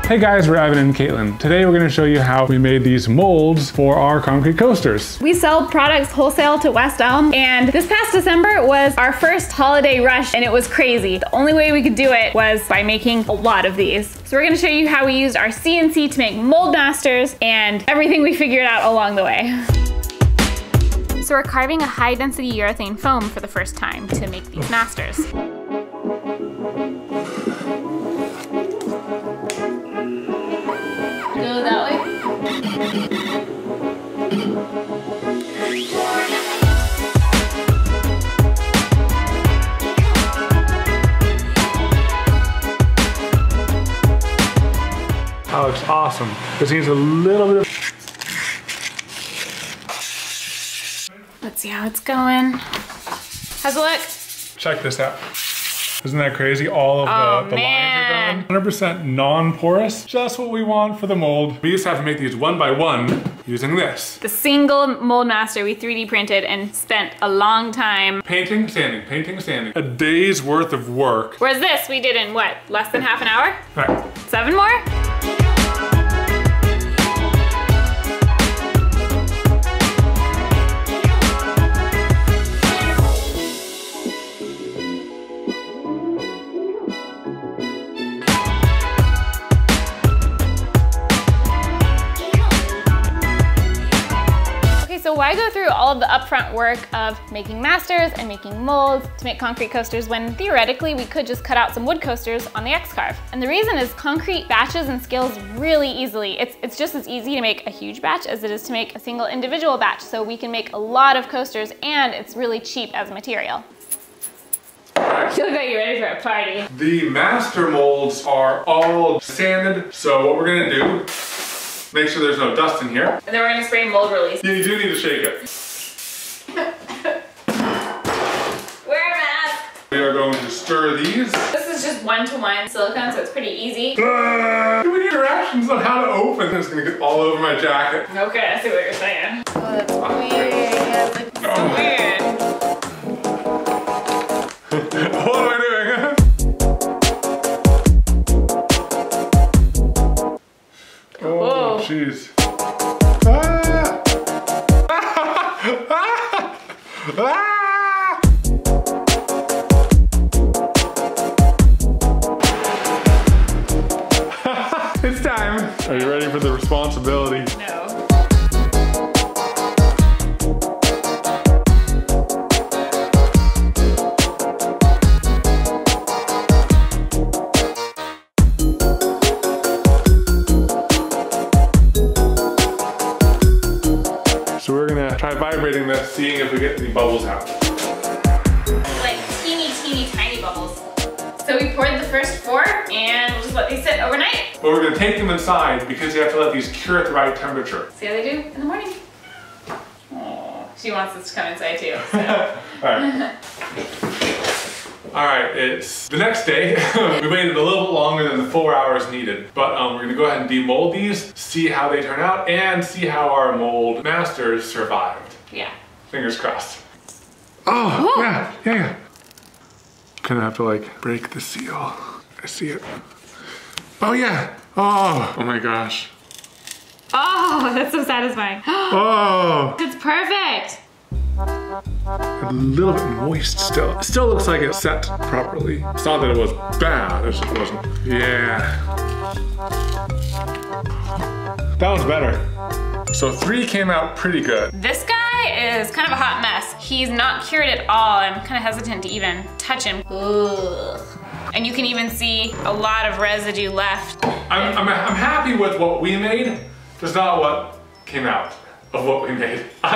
Hey guys, we're Ivan and Katelyn. Today we're going to show you how we made these molds for our concrete coasters. We sell products wholesale to West Elm, and this past December was our first holiday rush, and it was crazy. The only way we could do it was by making a lot of these. So we're going to show you how we used our CNC to make mold masters and everything we figured out along the way. So we're carving a high density urethane foam for the first time to make these masters. Go that way. That looks awesome. This needs a little bit of... Let's see how it's going. How's it look? Check this out. Isn't that crazy? All of the lines are done. 100% non-porous. Just what we want for the mold. We just have to make these one by one using this. The single mold master we 3D printed and spent a long time painting, sanding, painting, sanding. A day's worth of work. Whereas this we did in what? Less than half an hour? Right. 7 more? So why go through all of the upfront work of making masters and making molds to make concrete coasters when theoretically we could just cut out some wood coasters on the X-Carve? And the reason is concrete batches and scales really easily. It's just as easy to make a huge batch as it is to make a single individual batch. So we can make a lot of coasters and it's really cheap as a material. You look like you're ready for a party. The master molds are all sanded. So what we're gonna do, make sure there's no dust in here. And then we're gonna spray mold release. You do need to shake it. Wear a mask. We are going to stir these. This is just one-to-one silicone, so it's pretty easy. We need directions on how to open. It's gonna get all over my jacket. Okay, I see what you're saying. Oh, that's weird. Yeah, it's like so weird. What am I doing? Oh, jeez. Ah! Ah! It's time. Are you ready for the responsibility? No. So we're gonna try vibrating this, seeing if we get any bubbles out. Like teeny, teeny, tiny bubbles. So we poured the first 4 and we'll just let these sit overnight. But we're gonna take them inside because you have to let these cure at the right temperature. See how they do in the morning? Oh, she wants us to come inside too. So. Alright. Alright, it's the next day. We waited a little bit longer than the 4 hours needed. But we're gonna go ahead and demold these, see how they turn out, and see how our mold masters survived. Yeah. Fingers crossed. Oh, ooh. Yeah. Gonna have to like break the seal. I see it. Oh yeah. Oh my gosh. Oh, that's so satisfying. Oh. It's perfect. A little bit moist still. It still looks like it's set properly. It's not that it was bad, it just wasn't. Yeah. That one's better. So 3 came out pretty good. This guy is kind of a hot mess. He's not cured at all. I'm kind of hesitant to even touch him. Ugh. And you can even see a lot of residue left. I'm happy with what we made, just not what came out of what we made. I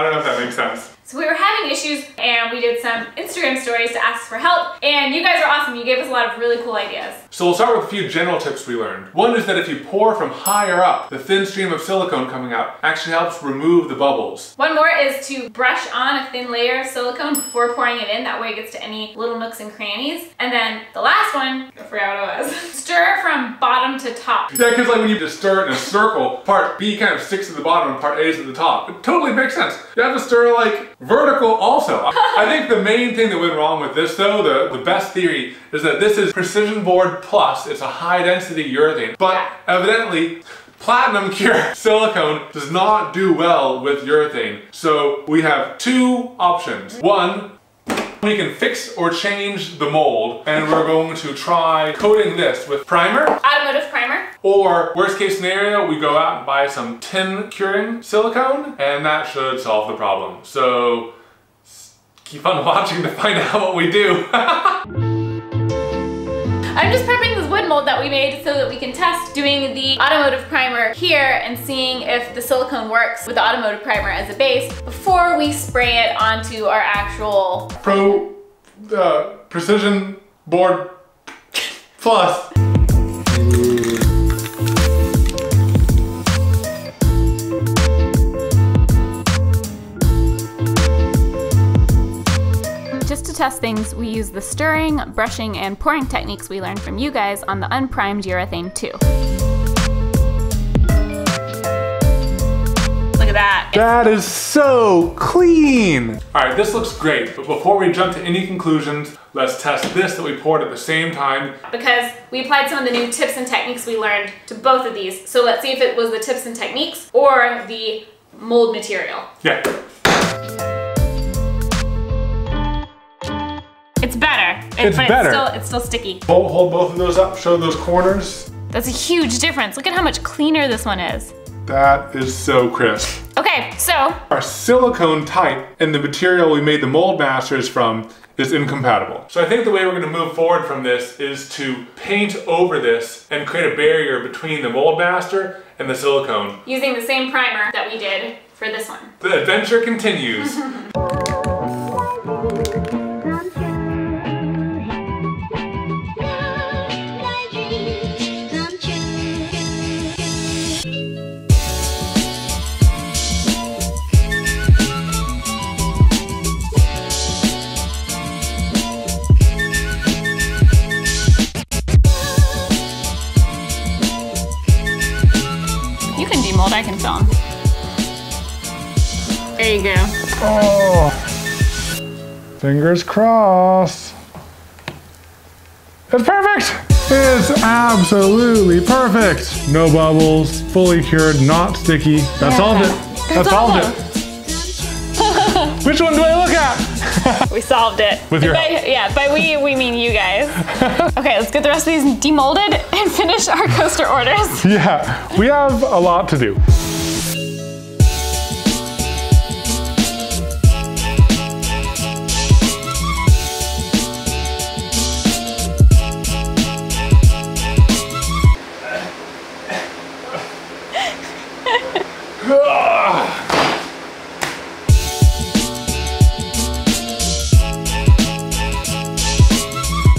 don't know if that makes sense. So we were having issues and we did some Instagram stories to ask for help, and you guys are awesome. You gave us a lot of really cool ideas. So we'll start with a few general tips we learned. One is that if you pour from higher up, the thin stream of silicone coming out actually helps remove the bubbles. One more is to brush on a thin layer of silicone before pouring it in. That way it gets to any little nooks and crannies. And then the last one, I forgot what it was. Stir from bottom to top. Yeah, because like when you just stir it in a circle, part B kind of sticks to the bottom and part A is at the top. It totally makes sense. You have to stir like Vertical also. I think the main thing that went wrong with this though, the best theory is that this is precision board plus, it's a high density urethane. But evidently, platinum cure silicone does not do well with urethane. So we have two options. One, we can fix or change the mold, and we're going to try coating this with primer. Automotive primer. Or worst case scenario, we go out and buy some tin curing silicone, and that should solve the problem. So keep on watching to find out what we do. I'm just prepping this wood mold that we made so that we can test doing the automotive primer here and seeing if the silicone works with the automotive primer as a base before we spray it onto our actual precision board plus. Just to test things, we use the stirring, brushing, and pouring techniques we learned from you guys on the unprimed urethane too. Look at that. That is so clean. All right, this looks great, but before we jump to any conclusions, let's test this that we poured at the same time. Because we applied some of the new tips and techniques we learned to both of these. So let's see if it was the tips and techniques or the mold material. Yeah. It's better. It's better. It's still sticky. Hold both of those up, show those corners. That's a huge difference. Look at how much cleaner this one is. That is so crisp. Okay, so our silicone type and the material we made the mold masters from is incompatible. So I think the way we're going to move forward from this is to paint over this and create a barrier between the mold master and the silicone. Using the same primer that we did for this one. The adventure continues. I can film. There you go. Oh, fingers crossed. It's perfect. It's absolutely perfect. No bubbles, fully cured, not sticky. That solved it. That solved it. Which one do I look at? We solved it. With your help. Yeah, by we mean you guys. Okay, let's get the rest of these demolded and finish our coaster orders. Yeah, we have a lot to do.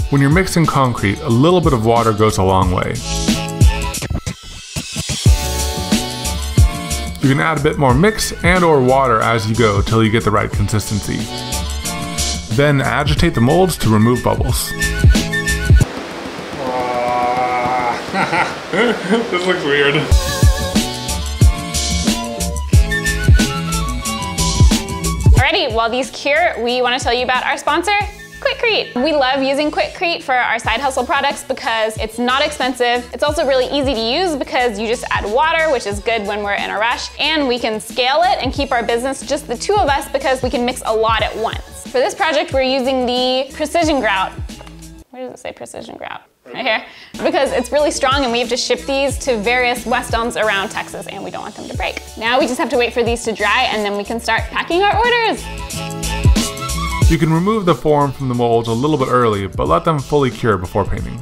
When you're mixing concrete, a little bit of water goes a long way. You can add a bit more mix and/or water as you go till you get the right consistency. Then agitate the molds to remove bubbles. This looks weird. Alrighty, while these cure, we want to tell you about our sponsor, Quikrete. We love using Quikrete for our side hustle products because it's not expensive. It's also really easy to use because you just add water, which is good when we're in a rush, and we can scale it and keep our business just the two of us because we can mix a lot at once. For this project, we're using the precision grout. Where does it say precision grout? Right here. Because it's really strong and we have to ship these to various West Elms around Texas and we don't want them to break. Now we just have to wait for these to dry and then we can start packing our orders. You can remove the form from the molds a little bit early, but let them fully cure before painting.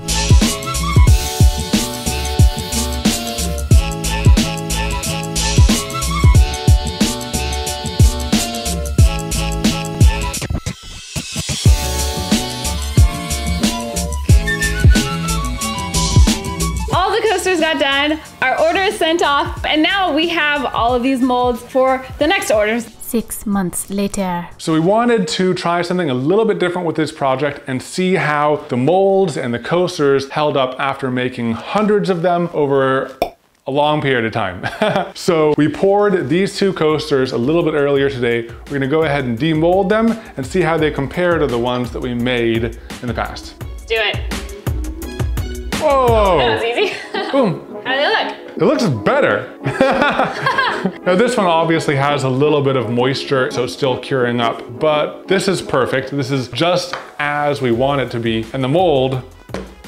All the coasters got done, our order is sent off, and now we have all of these molds for the next orders. 6 months later. So we wanted to try something a little bit different with this project and see how the molds and the coasters held up after making hundreds of them over a long period of time. So we poured these two coasters a little bit earlier today. We're gonna go ahead and demold them and see how they compare to the ones that we made in the past. Let's do it. Whoa! That was easy. Boom. How do they look? It looks better. Now this one obviously has a little bit of moisture, so it's still curing up, but this is perfect. This is just as we want it to be. And the mold,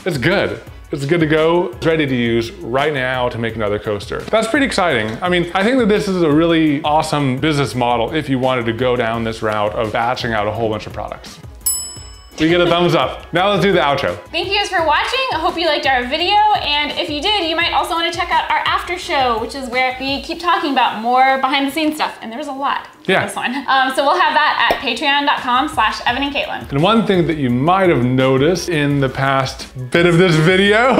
it's good. It's good to go. It's ready to use right now to make another coaster. That's pretty exciting. I mean, I think that this is a really awesome business model if you wanted to go down this route of batching out a whole bunch of products. We get a thumbs up. Now let's do the outro. Thank you guys for watching. I hope you liked our video. And if you did, you might also want to check out our after show, which is where we keep talking about more behind the scenes stuff. And there's a lot for this one. So we'll have that at patreon.com/Evan and Katelyn. And one thing that you might have noticed in the past bit of this video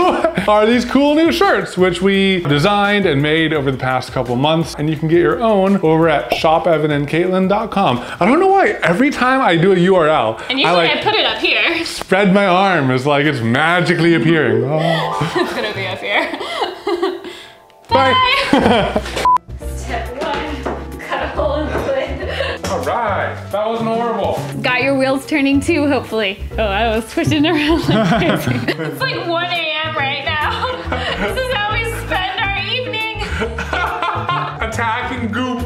are these cool new shirts, which we designed and made over the past couple months. And you can get your own over at shopevanandkatelyn.com. I don't know why every time I do a URL, and usually I put it up here. Spread my arm is like it's magically appearing. Oh. It's gonna be up here. Bye. Step 1, cut a hole in the lid. All right, that wasn't horrible. Got your wheels turning too, hopefully. Oh, I was switching around like crazy. It's like 1 a.m. right now. This is how we spend our evening. Attacking goop.